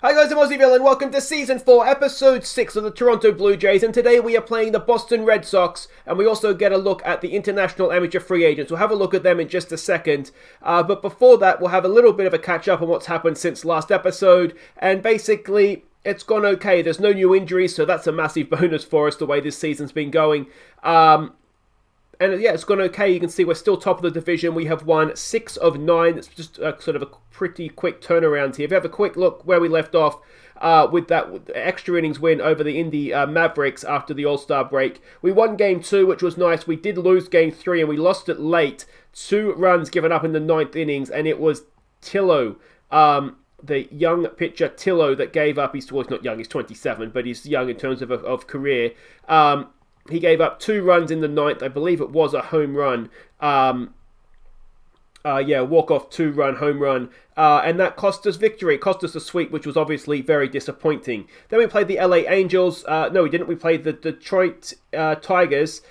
Hi guys, I'm Aussie and welcome to Season 4, Episode 6 of the Toronto Blue Jays, and today we are playing the Boston Red Sox, and we also get a look at the International Amateur Free Agents. We'll have a look at them in just a second, but before that we'll have a little bit of a catch-up on what's happened since last episode, and basically it's gone okay. There's no new injuries, so that's a massive bonus for us the way this season's been going. And yeah, it's gone okay. You can see we're still top of the division. We have won 6 of 9. It's just sort of a pretty quick turnaround here. If you have a quick look where we left off with that extra innings win over the Indy Mavericks after the All-Star break. We won Game 2, which was nice. We did lose Game 3, and we lost it late. 2 runs given up in the 9th innings, and it was Tillo, the young pitcher Tillo, that gave up. He's not young, he's 27, but he's young in terms of career. He gave up 2 runs in the 9th. I believe it was a home run. Walk-off 2-run home run. And that cost us victory. It cost us a sweep, which was obviously very disappointing. Then we played the LA Angels. No, we didn't. We played the Detroit Tigers.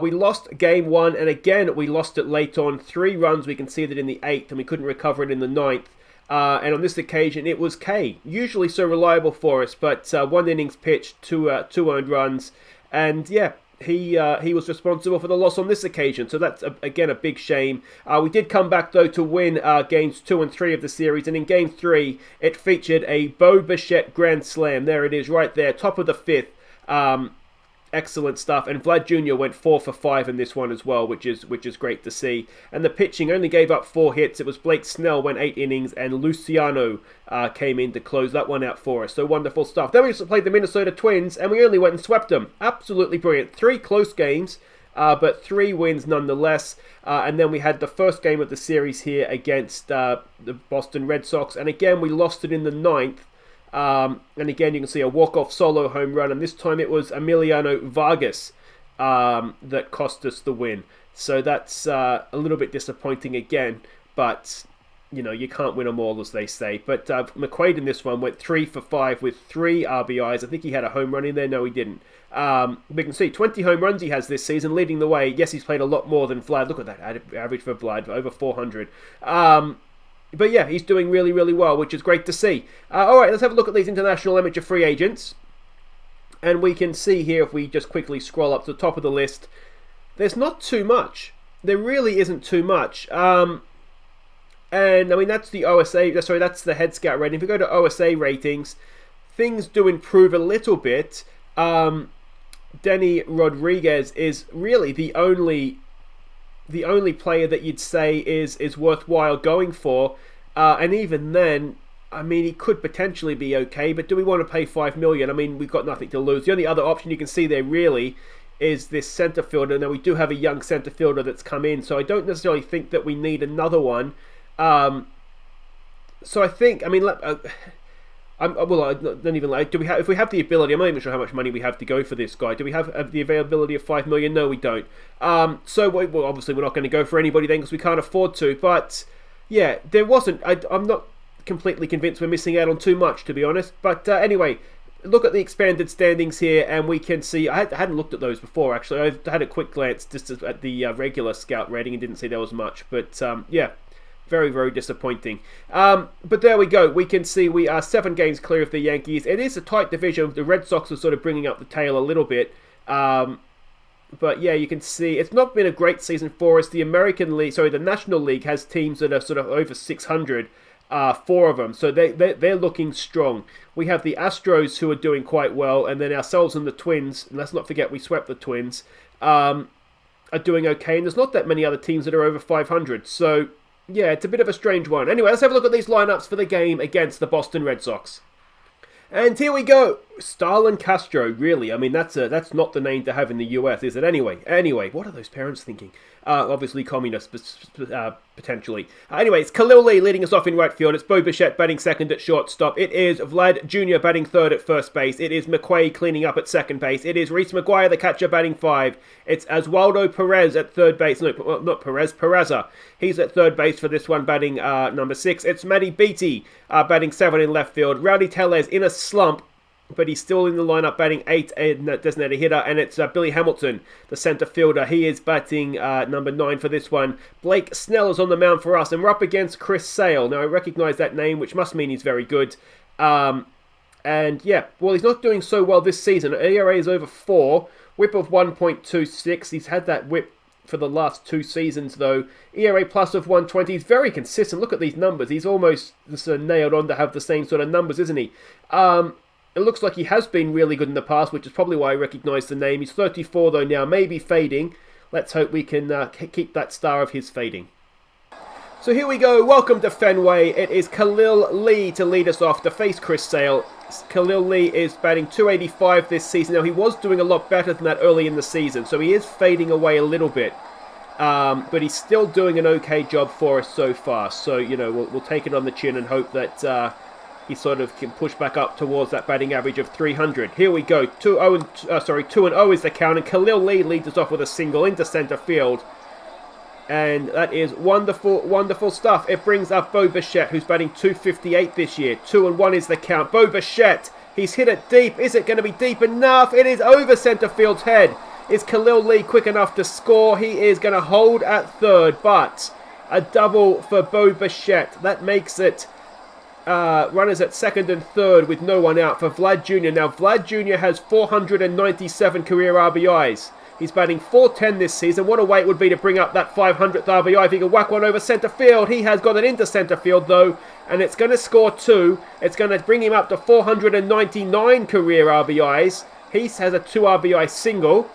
We lost Game 1, and again, we lost it late on. 3 runs, we conceded in the 8th, and we couldn't recover it in the 9th. And on this occasion, it was K. Usually so reliable for us, but 1 innings pitched, 2 earned runs. And yeah, he was responsible for the loss on this occasion, so that's again a big shame. We did come back though to win games 2 and 3 of the series, and in game 3 it featured a Bo Bichette grand slam. There it is, right there, top of the 5th. Excellent stuff, and Vlad Jr. went 4 for 5 in this one as well, which is great to see. And the pitching only gave up 4 hits. It was Blake Snell went 8 innings, and Luciano came in to close that one out for us. So wonderful stuff. Then we also played the Minnesota Twins, and we only went and swept them. Absolutely brilliant. 3 close games, but 3 wins nonetheless. And then we had the first game of the series here against the Boston Red Sox, and again we lost it in the 9th. And again, you can see a walk-off solo home run, and this time it was Emiliano Vargas that cost us the win. So that's a little bit disappointing again, but you know, you can't win them all, as they say. But McQuaid in this one went 3 for 5 with 3 RBIs. I think he had a home run in there. No, he didn't. We can see 20 home runs he has this season, leading the way. Yes, he's played a lot more than Vlad. Look at that average for Vlad, over 400. But yeah, he's doing really, really well, which is great to see. Alright, let's have a look at these International Amateur Free Agents. And we can see here, if we just quickly scroll up to the top of the list, there's not too much. There really isn't too much. And I mean, that's the OSA, sorry, that's the Head Scout rating. If we go to OSA ratings, things do improve a little bit. Denny Rodriguez is really the only player that you'd say is worthwhile going for, and even then, I mean, he could potentially be okay, but do we want to pay $5 million? I mean, we've got nothing to lose. The only other option you can see there really is this centre fielder. Now, we do have a young centre fielder that's come in, so I don't necessarily think that we need another one. So I think, I mean, I don't even like. Do we have? If we have the ability, I'm not even sure how much money we have to go for this guy. Do we have the availability of $5 million? No, we don't. So well, obviously we're not going to go for anybody then because we can't afford to. But yeah, there wasn't. I'm not completely convinced we're missing out on too much, to be honest. But anyway, look at the expanded standings here, and we can see. I hadn't looked at those before actually. I had a quick glance just at the regular scout rating and didn't see there was much. But yeah. Very, very disappointing. But there we go. We can see we are 7 games clear of the Yankees. It is a tight division. The Red Sox are sort of bringing up the tail a little bit. But yeah, you can see it's not been a great season for us. The the National League has teams that are sort of over 600. 4 of them. So they're looking strong. We have the Astros, who are doing quite well. And then ourselves and the Twins, and let's not forget we swept the Twins, are doing okay. And there's not that many other teams that are over 500. So yeah, it's a bit of a strange one. Anyway, let's have a look at these lineups for the game against the Boston Red Sox. And here we go. Starlin Castro, really. I mean, that's not the name to have in the US, is it? Anyway, what are those parents thinking? Obviously communist, potentially. Anyway, it's Khalil Lee leading us off in right field. It's Bo Bichette batting second at shortstop. It is Vlad Jr. batting third at first base. It is McQuaid cleaning up at second base. It is Reese McGuire, the catcher, batting 5. It's Oswaldo Perez at third base. No, not Perez, Peraza. He's at third base for this one, batting number 6. It's Matty Beatty batting 7 in left field. Rowdy Tellez in a slump, but he's still in the lineup batting 8 and designated hitter, and it's Billy Hamilton, the centre fielder. He is batting number 9 for this one. Blake Snell is on the mound for us, and we're up against Chris Sale. Now, I recognise that name, which must mean he's very good. And yeah, well, he's not doing so well this season. ERA is over 4, whip of 1.26. He's had that whip for the last 2 seasons, though. ERA plus of 120. He's very consistent. Look at these numbers. He's almost nailed on to have the same sort of numbers, isn't he? It looks like he has been really good in the past, which is probably why I recognise the name. He's 34, though, now, maybe fading. Let's hope we can keep that star of his fading. So here we go. Welcome to Fenway. It is Khalil Lee to lead us off to face Chris Sale. Khalil Lee is batting .285 this season. Now, he was doing a lot better than that early in the season, so he is fading away a little bit. But he's still doing an okay job for us so far. So, you know, we'll take it on the chin and hope that he sort of can push back up towards that batting average of 300. Here we go. 2-0 is the count, and Khalil Lee leads us off with a single into centre field. And that is wonderful, wonderful stuff. It brings up Bo Bichette, who's batting .258 this year. 2-1 is the count. Bo Bichette, he's hit it deep. Is it going to be deep enough? It is over centre field's head. Is Khalil Lee quick enough to score? He is going to hold at third, but a double for Bo Bichette. That makes it runners at second and third with no one out for Vlad Jr. Now, Vlad Jr. has 497 career RBIs. He's batting .410 this season. What a way it would be to bring up that 500th RBI if he could whack one over centre field. He has got it into centre field, though, and it's going to score 2. It's going to bring him up to 499 career RBIs. He has a 2 RBI single.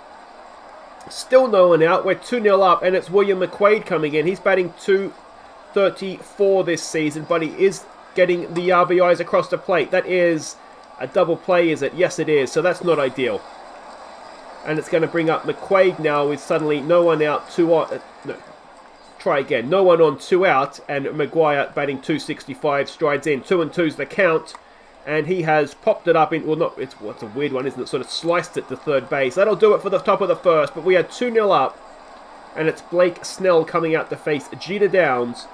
Still no one out. We're 2-0 up, and it's William McQuaid coming in. He's batting .234 this season, but he is getting the RBIs across the plate. That is a double play, is it? Yes, it is. So that's not ideal. And it's going to bring up McQuaid now with suddenly no one out, 2 on. No, try again. No one on, 2 out, and Maguire batting .265 strides in. 2-2's the count, and he has popped it up in. Well, not. It's a weird one, isn't it? Sort of sliced it to third base. That'll do it for the top of the first. But we had 2-0 up, and it's Blake Snell coming out to face Jeter Downs.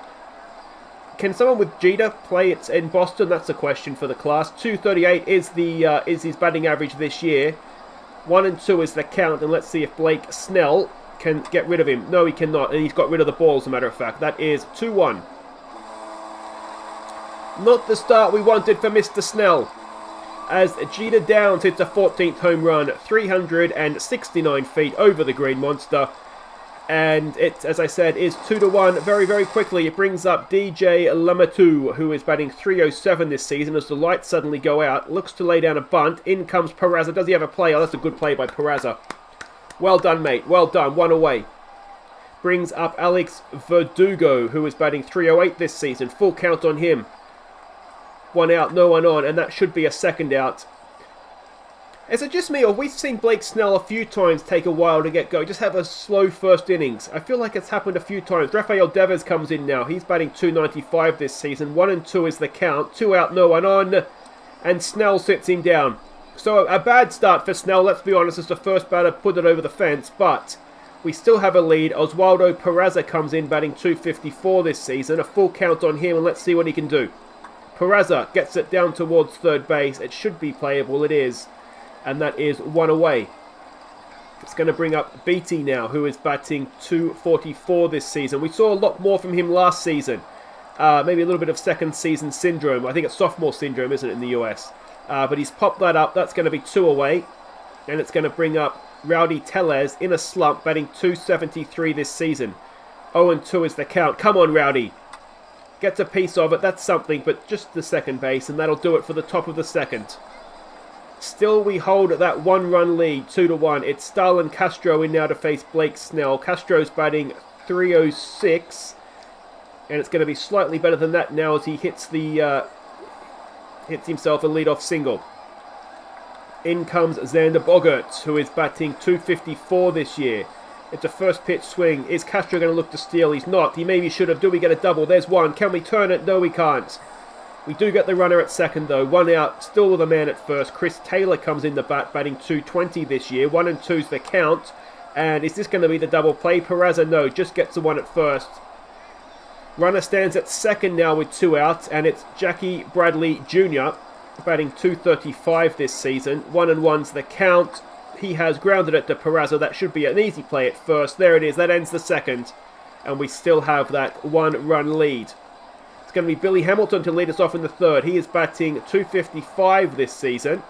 Can someone with Jeter play it in Boston? That's a question for the class. .238 is his batting average this year. 1-2 is the count, and let's see if Blake Snell can get rid of him. No, he cannot, and he's got rid of the ball, as a matter of fact. That is 2-1. Not the start we wanted for Mr. Snell, as Jeter Downs hits a 14th home run, 369 feet over the Green Monster. And it, as I said, is 2-1 very, very quickly. It brings up DJ LeMahieu, who is batting .307 this season as the lights suddenly go out. Looks to lay down a bunt. In comes Peraza. Does he have a play? Oh, that's a good play by Peraza. Well done, mate. Well done. 1 away. Brings up Alex Verdugo, who is batting .308 this season. Full count on him. 1 out, no one on, and that should be a second out. Is it just me, or we've seen Blake Snell a few times take a while to get going, just have a slow first innings? I feel like it's happened a few times. Rafael Devers comes in now. He's batting .295 this season. 1-2 is the count. 2 out, no one on, and Snell sits him down. So a bad start for Snell, let's be honest, as the first batter put it over the fence, but we still have a lead. Oswaldo Peraza comes in batting .254 this season. A full count on him, and let's see what he can do. Peraza gets it down towards third base. It should be playable. It is. And that is 1 away. It's going to bring up Beatty now, who is batting .244 this season. We saw a lot more from him last season. Maybe a little bit of second season syndrome. I think it's sophomore syndrome, isn't it, in the US? But he's popped that up. That's going to be 2 away. And it's going to bring up Rowdy Tellez in a slump, batting .273 this season. 0-2 is the count. Come on, Rowdy. Gets a piece of it. That's something, but just the second base. And that'll do it for the top of the second. Still, we hold that 1-run lead, 2-1. It's Starlin Castro in now to face Blake Snell. Castro's batting .306, and it's going to be slightly better than that now as he hits himself a leadoff single. In comes Xander Bogaerts, who is batting .254 this year. It's a first pitch swing. Is Castro going to look to steal? He's not. He maybe should have. Do we get a double? There's one. Can we turn it? No, we can't. We do get the runner at second, though. 1 out, still with a man at first. Chris Taylor comes in the bat, batting .220 this year. 1-2's the count. And is this going to be the double play? Peraza, no, just gets the one at first. Runner stands at second now with 2 outs, and it's Jackie Bradley Jr. batting .235 this season. 1-1's the count. He has grounded it to Peraza. That should be an easy play at first. There it is. That ends the second. And we still have that 1-run lead. going to be Billy Hamilton to lead us off in the third. He is batting .255 this season.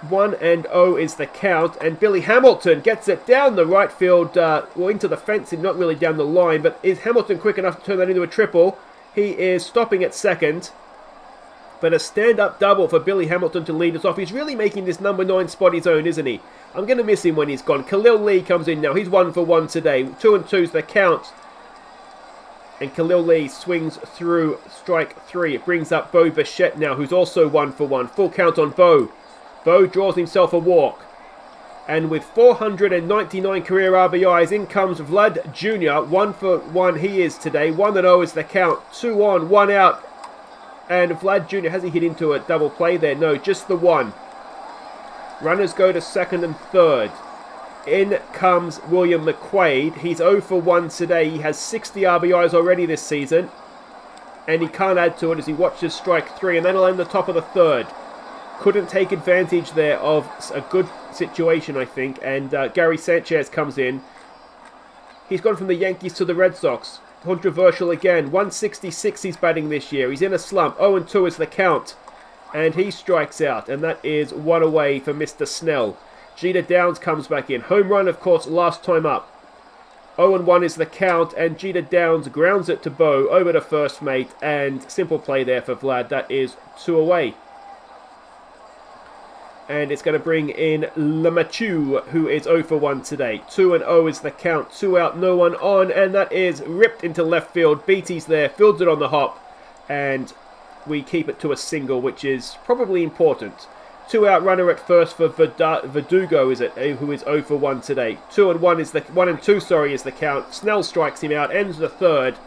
1-0 is the count, and Billy Hamilton gets it down the right field, well, into the fencing, not really down the line, but is Hamilton quick enough to turn that into a triple? He is stopping at second, but a stand-up double for Billy Hamilton to lead us off. He's really making this number 9 spot his own, isn't he? I'm going to miss him when he's gone. Khalil Lee comes in now. He's 1 for 1 today. 2-2 is the count. And Khalil Lee swings through strike 3. It brings up Bo Bichette now, who's also 1 for 1. Full count on Bo. Bo draws himself a walk. And with 499 career RBIs, in comes Vlad Jr. 1 for 1 he is today. 1-0 is the count. 2 on, 1 out. And Vlad Jr., has he hit into a double play there? No, just the 1. Runners go to second and third. In comes William McQuaid. He's 0 for 1 today. He has 60 RBIs already this season. And he can't add to it as he watches strike 3. And then he'll end the top of the third. Couldn't take advantage there of a good situation, I think. And Gary Sanchez comes in. He's gone from the Yankees to the Red Sox. Controversial again. 166 he's batting this year. He's in a slump. 0-2 is the count. And he strikes out. And that is 1 away for Mr. Snell. Jeter Downs comes back in. Home run, of course, last time up. 0-1 is the count. And Jeter Downs grounds it to Bo over to first mate. And simple play there for Vlad. That is 2 away. And it's going to bring in Amatuer, who is 0 for 1 today. 2-0 is the count. 2 out, no one on. And that is ripped into left field. Beatty's there, fields it on the hop. And we keep it to a single, which is probably important. 2 out runner at first for Verdugo, is it? Who is 0 for 1 today. 2-1 is the 1-2, sorry, is the count. Snell strikes him out, ends the third.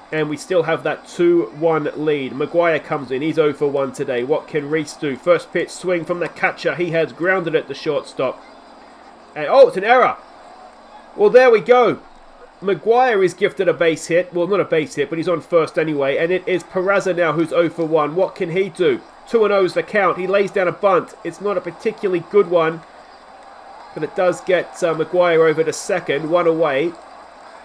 And we still have that 2-1 lead. Maguire comes in. He's 0 for 1 today. What can Reese do? First pitch swing from the catcher. He has grounded at the shortstop. And, oh, it's an error. Well, there we go. Maguire is gifted a base hit. Well, not a base hit, but he's on first anyway. And it is Peraza now who's 0 for 1. What can he do? 2-0 is the count. He lays down a bunt. It's not a particularly good one. But it does get Maguire over to second. 1 away.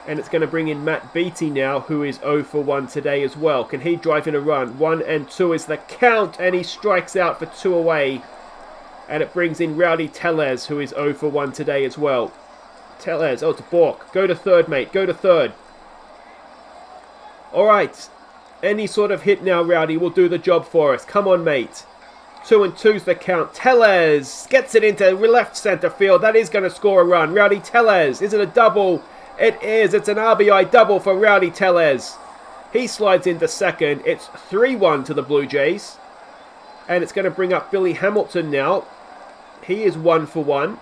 And it's going to bring in Matt Beatty now, who is 0 for 1 today as well. Can he drive in a run? 1-2 is the count, and he strikes out for 2 away. And it brings in Rowdy Tellez, who is 0 for 1 today as well. Tellez, oh, to Bork. Go to third, mate. Go to third. All right. Any sort of hit now, Rowdy, will do the job for us. Come on, mate. 2-2's the count. Tellez gets it into left center field. That is going to score a run. Rowdy Tellez. Is it a double? It is. It's an RBI double for Rowdy Tellez. He slides into second. It's 3-1 to the Blue Jays. And it's going to bring up Billy Hamilton now. He is 1 for 1.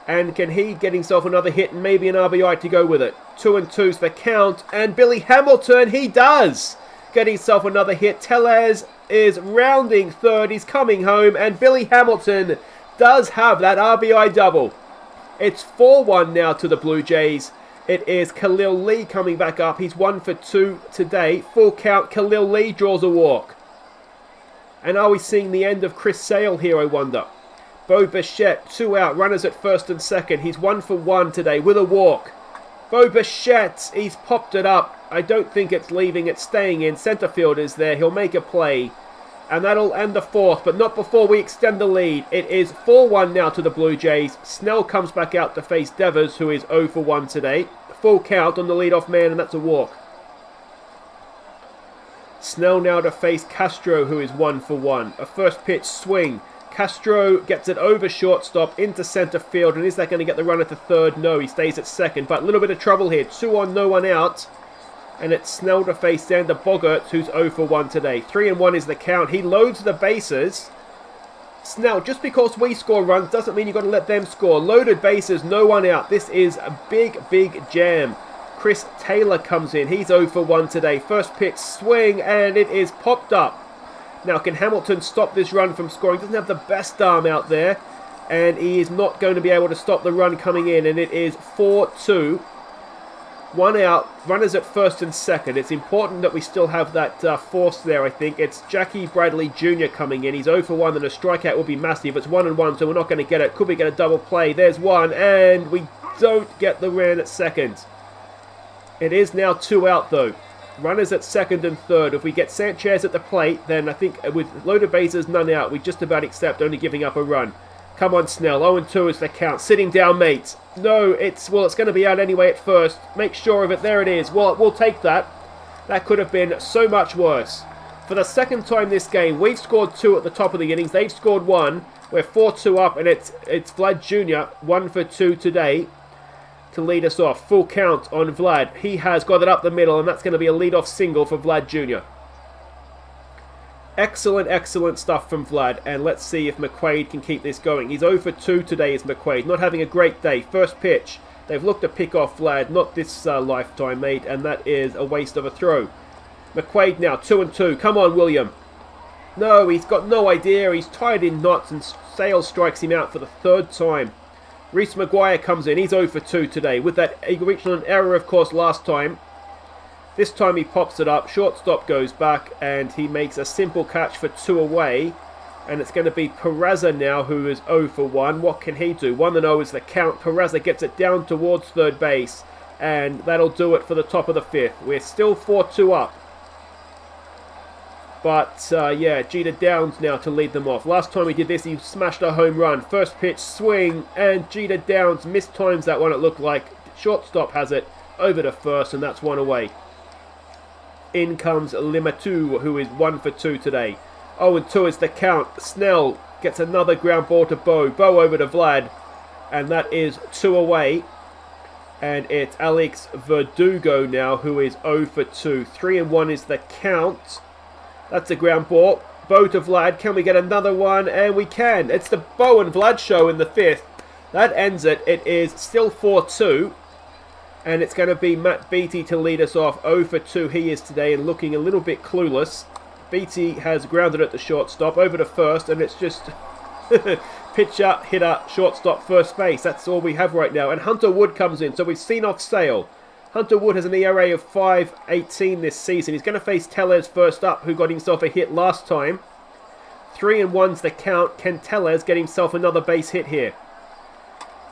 And can he get himself another hit and maybe an RBI to go with it? 2-2's the count. And Billy Hamilton, he does get himself another hit. Tellez is rounding third. He's coming home. And Billy Hamilton does have that RBI double. It's 4-1 now to the Blue Jays. It is Khalil Lee coming back up. He's 1 for 2 today. Full count. Khalil Lee draws a walk. And are we seeing the end of Chris Sale here, I wonder? Bo Bichette, 2 out. Runners at first and second. He's 1 for 1 today with a walk. Bo Bichette, he's popped it up. I don't think it's leaving. It's staying in. Center field is there. He'll make a play. And that'll end the fourth, but not before we extend the lead. It is 4-1 now to the Blue Jays. Snell comes back out to face Devers, who is 0 for 1 today. Full count on the leadoff man, and that's a walk. Snell now to face Castro, who is 1 for 1. A first pitch swing. Castro gets it over shortstop into center field, and is that going to get the runner to third? No, he stays at second, but a little bit of trouble here. 2 on, no one out. And it's Snell to face Xander Bogaerts, who's 0 for 1 today. 3-1 is the count. He loads the bases. Snell, just because we score runs doesn't mean you've got to let them score. Loaded bases, no one out. This is a big, big jam. Chris Taylor comes in. He's 0 for 1 today. First pitch swing, and it is popped up. Now, can Hamilton stop this run from scoring? Doesn't have the best arm out there. And he is not going to be able to stop the run coming in. And it is 4-2. 1 out, runners at first and second. It's important that we still have that force there, I think. It's Jackie Bradley Jr. coming in. He's 0 for 1, and a strikeout will be massive. It's 1-1, so we're not going to get it. Could we get a double play? There's one, and we don't get the run at second. It is now 2 out, though. Runners at second and third. If we get Sanchez at the plate, then I think with loaded bases, none out, we just about accept only giving up a run. Come on, Snell. 0-2 is the count. Sitting down, mate. No, it's going to be out anyway at first. Make sure of it. There it is. Well, we'll take that. That could have been so much worse. For the second time this game, we've scored 2 at the top of the innings. They've scored 1. We're 4-2 up, and it's Vlad Jr. 1 for 2 today to lead us off. Full count on Vlad. He has got it up the middle, and that's going to be a lead-off single for Vlad Jr. Excellent, excellent stuff from Vlad, and let's see if McQuaid can keep this going. He's 0 for 2 today is McQuaid, not having a great day. First pitch, they've looked to pick off Vlad, not this lifetime, mate, and that is a waste of a throw. McQuaid now, 2-2. Come on, William. No, he's got no idea. He's tied in knots, and Sales strikes him out for the 3rd time. Reese Maguire comes in. He's 0 for 2 today. With that, he reached an error, of course, last time. This time he pops it up. Shortstop goes back, and he makes a simple catch for 2 away. And it's going to be Peraza now, who is 0 for 1. What can he do? 1-0 is the count. Peraza gets it down towards third base, and that'll do it for the top of the 5th. We're still 4-2 up. But, yeah, Jeter Downs now to lead them off. Last time he did this, he smashed a home run. First pitch, swing, and Jeter Downs mistimes that one, it looked like. Shortstop has it over to first, and that's 1 away. In comes Limatu, who is 1 for 2 today. 0-2 is the count. Snell gets another ground ball to Bo. Bo over to Vlad, and that is 2 away. And it's Alex Verdugo now, who is 0 for 2. 3-1 is the count. That's a ground ball. Bo to Vlad. Can we get another one? And we can. It's the Bo and Vlad show in the 5th. That ends it. It is still 4-2. And it's going to be Matt Beattie to lead us off. 0 for 2 he is today, and looking a little bit clueless. Beattie has grounded at the shortstop. Over to first, and it's just pitcher, hitter, shortstop, first base. That's all we have right now. And Hunter Wood comes in. So we've seen off Sale. Hunter Wood has an ERA of 5.18 this season. He's going to face Tellez first up, who got himself a hit last time. 3-1's the count. Can Tellez get himself another base hit here?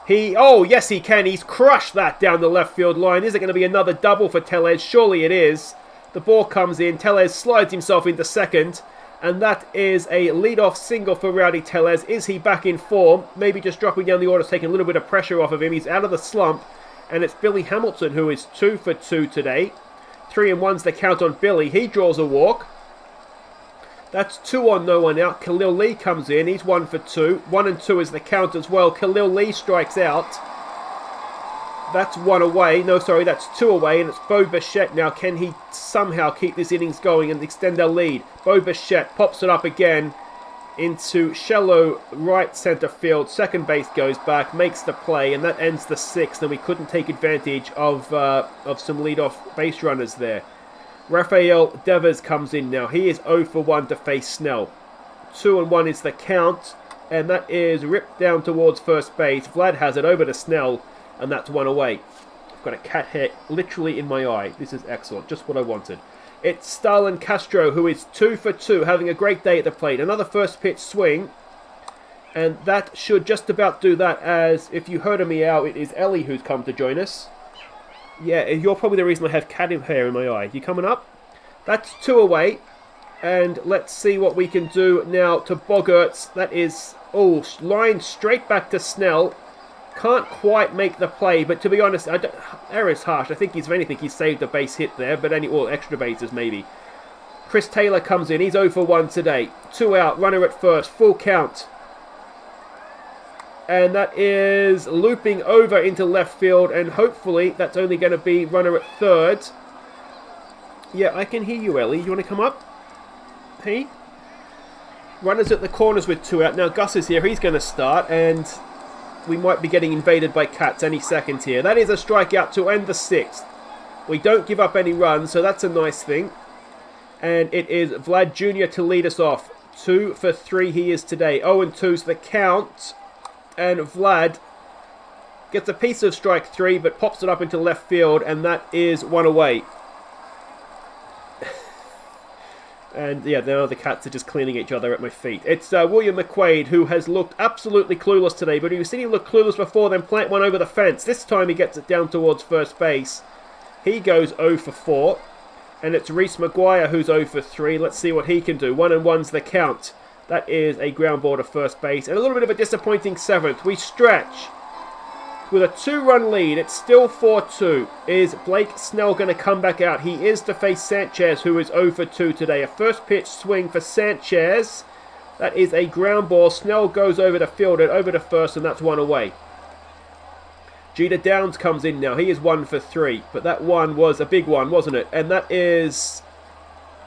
Oh, yes he can. He's crushed that down the left field line. Is it going to be another double for Tellez? Surely it is. The ball comes in. Tellez slides himself into second. And that is a leadoff single for Rowdy Tellez. Is he back in form? Maybe just dropping down the order, taking a little bit of pressure off of him. He's out of the slump. And it's Billy Hamilton, who is 2 for 2 today. 3-1's the count on Billy. He draws a walk. That's 2 on, no one out. Khalil Lee comes in. He's 1 for 2. 1-2 is the count as well. Khalil Lee strikes out. That's 1 away. No, sorry, that's 2 away. And it's Bo Bichette now. Can he somehow keep this innings going and extend their lead? Bo Bichette pops it up again into shallow right center field. Second base goes back, makes the play, and that ends the 6th. And we couldn't take advantage of some leadoff base runners there. Rafael Devers comes in now. He is 0 for 1 to face Snell. 2-1 is the count, and that is ripped down towards first base. Vlad has it over to Snell, and that's 1 away. I've got a cat hair literally in my eye. This is excellent, just what I wanted. It's Starlin Castro, who is 2 for 2, having a great day at the plate. Another first pitch swing, and that should just about do that. As if you heard a meow, it is Ellie who's come to join us. Yeah, you're probably the reason I have cat hair in my eye. You coming up? That's 2 away. And let's see what we can do now to Bogerts. That is, line straight back to Snell. Can't quite make the play, but to be honest, error's harsh. I think if anything, he's saved a base hit there, but extra bases maybe. Chris Taylor comes in. He's 0 for 1 today. 2 out, runner at first, full count. And that is looping over into left field, and hopefully that's only going to be runner at third. Yeah, I can hear you, Ellie. You want to come up? Hey? Runners at the corners with 2 out. Now Gus is here. He's going to start, and we might be getting invaded by cats any second here. That is a strikeout to end the 6th. We don't give up any runs, so that's a nice thing. And it is Vlad Jr. to lead us off. 2 for 3 he is today. 0-2's the count. And Vlad gets a piece of strike 3, but pops it up into left field, and that is 1 away. And yeah, now the cats are just cleaning each other at my feet. It's William McQuaid, who has looked absolutely clueless today, but you've seen him look clueless before, then plant one over the fence. This time he gets it down towards first base. He goes 0 for 4. And it's Reese McGuire who's 0 for 3. Let's see what he can do. 1-1's the count. That is a ground ball to first base. And a little bit of a disappointing 7th. We stretch. With a 2-run lead, it's still 4-2. Is Blake Snell going to come back out? He is to face Sanchez, who is 0 for 2 today. A first pitch swing for Sanchez. That is a ground ball. Snell goes over to field it, over to first, and that's 1 away. Jeter Downs comes in now. He is 1 for 3. But that one was a big one, wasn't it? And that is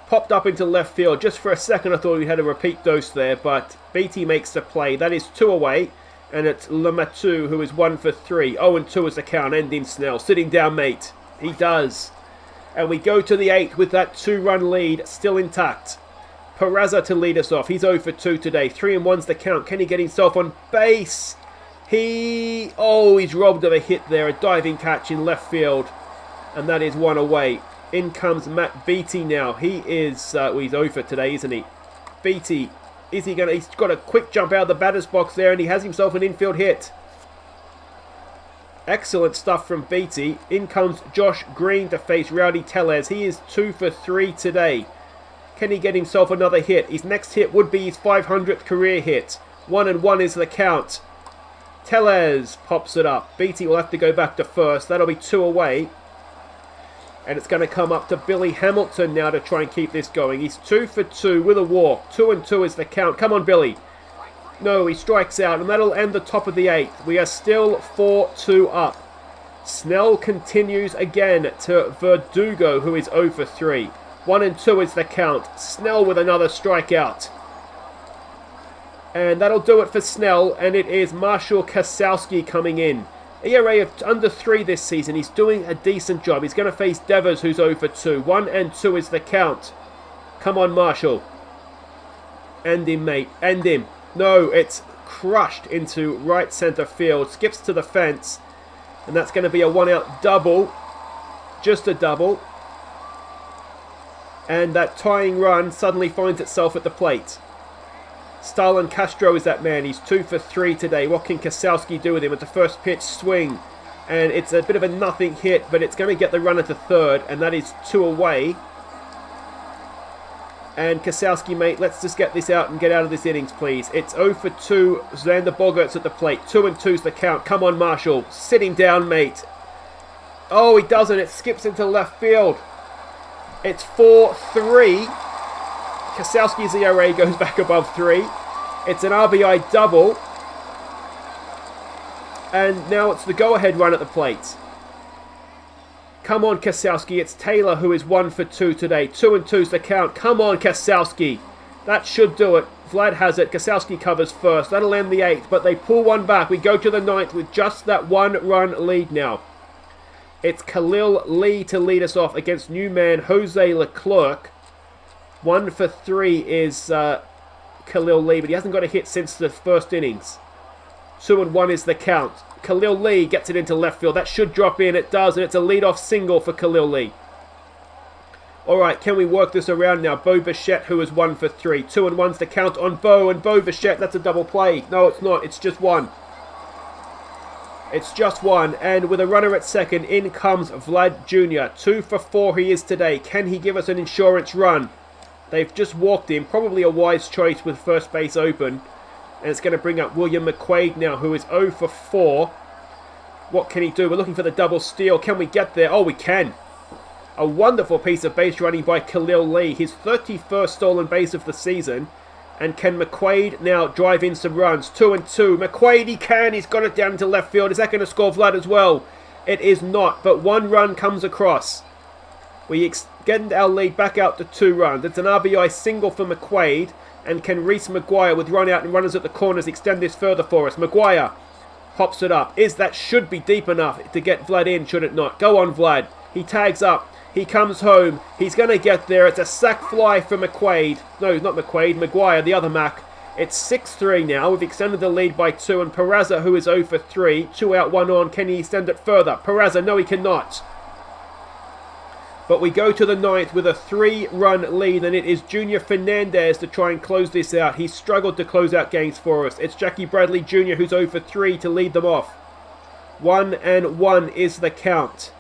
popped up into left field. Just for a second, I thought we had a repeat dose there. But Beatty makes the play. That is 2 away. And it's Lemaitre who is 1 for 3. 0-2 is the count, ending Snell. Sitting down, mate. He does. And we go to the 8th with that 2-run lead still intact. Peraza to lead us off. He's 0 for 2 today. 3-1's the count. Can he get himself on base? He's robbed of a hit there. A diving catch in left field. And that is 1 away. In comes Matt Beatty now. He is, he's 0 for today, isn't he? Beatty. Is he going to... He's got a quick jump out of the batter's box there, and he has himself an infield hit. Excellent stuff from Beatty. In comes Josh Green to face Rowdy Tellez. He is 2 for 3 today. Can he get himself another hit? His next hit would be his 500th career hit. 1-1 is the count. Tellez pops it up. Beatty will have to go back to first. That'll be 2 away. And it's going to come up to Billy Hamilton now to try and keep this going. He's 2 for 2 with a walk. 2-2 is the count. Come on, Billy. No, he strikes out, and that'll end the top of the 8th. We are still 4-2 up. Snell continues again to Verdugo, who is 0 for 3. 1-2 is the count. Snell with another strikeout. And that'll do it for Snell, and it is Marshall Kasowski coming in. ERA of under 3 this season. He's doing a decent job. He's going to face Devers, who's 0 for 2. 1-2 is the count. Come on, Marshall. End him, mate. End him. No, it's crushed into right center field. Skips to the fence. And that's going to be a 1-out double. Just a double. And that tying run suddenly finds itself at the plate. Starlin Castro is that man. He's 2 for 3 today. What can Kasowski do with him? It's a first pitch swing. And it's a bit of a nothing hit, but it's going to get the runner to third. And that is 2 away. And Kasowski, mate, let's just get this out and get out of this innings, please. It's 0 for 2. Xander Bogaerts at the plate. 2-2's the count. Come on, Marshall. Sit him down, mate. Oh, he doesn't. It skips into left field. It's 4-3. Kasowski's ERA goes back above 3. It's an RBI double. And now it's the go-ahead run at the plate. Come on, Kasowski. It's Taylor who is 1 for 2 today. 2-2's the count. Come on, Kasowski. That should do it. Vlad has it. Kasowski covers first. That'll end the 8th, but they pull one back. We go to the 9th with just that 1-run lead now. It's Khalil Lee to lead us off against new man Jose Leclerc. 1 for 3 is Khalil Lee, but he hasn't got a hit since the first innings. 2-1 is the count. Khalil Lee gets it into left field. That should drop in. It does, and it's a leadoff single for Khalil Lee. Alright, can we work this around now? Bo Bichette, who is 1 for 3. 2-1's the count on Bo, and Bo Bichette, that's a double play. No, it's not. It's just 1. It's just 1, and with a runner at second, in comes Vlad Jr. 2 for 4 he is today. Can he give us an insurance run? They've just walked him. Probably a wise choice with first base open. And it's going to bring up William McQuaid now, who is 0 for 4. What can he do? We're looking for the double steal. Can we get there? Oh, we can. A wonderful piece of base running by Khalil Lee. His 31st stolen base of the season. And can McQuaid now drive in some runs? 2-2. McQuaid, he can. He's got it down into left field. Is that going to score Vlad as well? It is not. But 1 run comes across. We extend our lead back out to 2 runs. It's an RBI single for McQuaid. And can Reese McGuire, with run out and runners at the corners, extend this further for us? McGuire pops it up. That should be deep enough to get Vlad in, should it not? Go on, Vlad. He tags up. He comes home. He's going to get there. It's a sac fly for McQuaid. No, not McQuaid. McGuire, the other Mac. It's 6-3 now. We've extended the lead by 2. And Peraza, who is 0 for 3. 2 out, 1 on. Can he extend it further? Peraza, no, he cannot. But we go to the 9th with a 3-run lead, and it is Junior Fernandez to try and close this out. He's struggled to close out games for us. It's Jackie Bradley Jr. who's 0 for 3 to lead them off. 1-1 is the count.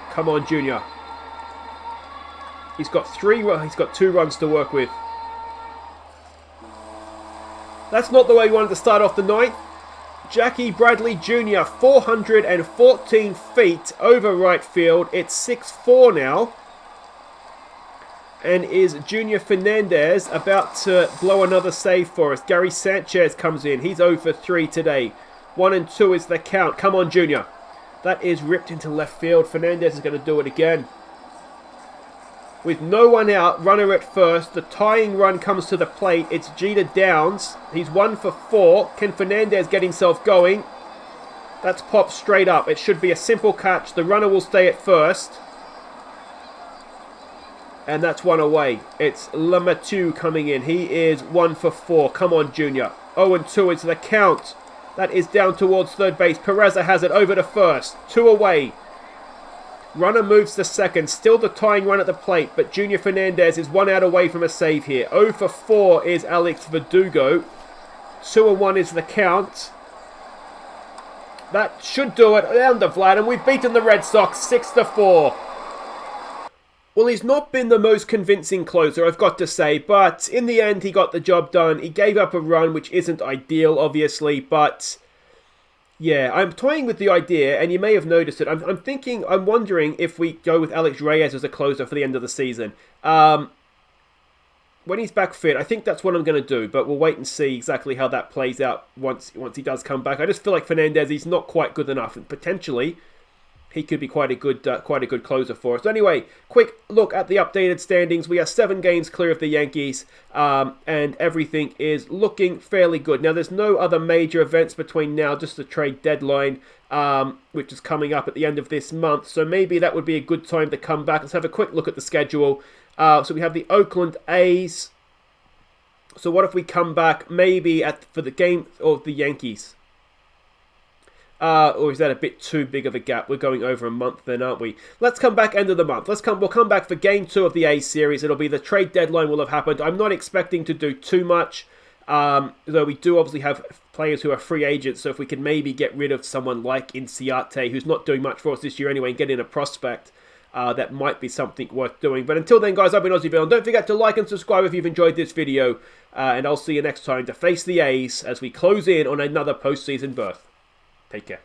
Come on, Junior. He's got 2 runs to work with. That's not the way he wanted to start off the ninth. Jackie Bradley Jr., 414 feet over right field. It's 6-4 now. And is Junior Fernandez about to blow another save for us? Gary Sanchez comes in. He's 0 for 3 today. 1-2 is the count. Come on, Junior. That is ripped into left field. Fernandez is going to do it again. With no one out, runner at first. The tying run comes to the plate. It's Jeter Downs. He's 1 for 4. Can Fernandez get himself going? That's popped straight up. It should be a simple catch. The runner will stay at first. And that's 1 away. It's Amatuer coming in. He is 1 for 4. Come on, Junior. 0-2 is the count. That is down towards third base. Pereza has it over to first. 2 away. Runner moves to second. Still the tying run at the plate, but Junior Fernandez is 1 out away from a save here. 0 for 4 is Alex Verdugo. 2-1 is the count. That should do it. Down to Vlad, and we've beaten the Red Sox 6-4. Well, he's not been the most convincing closer, I've got to say, but in the end, he got the job done. He gave up a run, which isn't ideal, obviously, but yeah, I'm toying with the idea, and you may have noticed it. I'm wondering if we go with Alex Reyes as a closer for the end of the season. When he's back fit, I think that's what I'm going to do, but we'll wait and see exactly how that plays out once he does come back. I just feel like Fernandez, he's not quite good enough, and potentially he could be quite a good closer for us. So anyway, quick look at the updated standings. We are 7 games clear of the Yankees, and everything is looking fairly good. Now, there's no other major events between now, just the trade deadline, which is coming up at the end of this month. So maybe that would be a good time to come back. Let's have a quick look at the schedule. So we have the Oakland A's. So what if we come back maybe for the game of the Yankees? Or is that a bit too big of a gap? We're going over a month then, aren't we? Let's come back end of the month. We'll come back for game 2 of the A's series. It'll be the trade deadline will have happened. I'm not expecting to do too much, though we do obviously have players who are free agents. So if we can maybe get rid of someone like Inciarte, who's not doing much for us this year anyway, and get in a prospect, that might be something worth doing. But until then, guys, I've been Aussie Bill. Don't forget to like and subscribe if you've enjoyed this video. And I'll see you next time to face the A's as we close in on another postseason berth. Take care.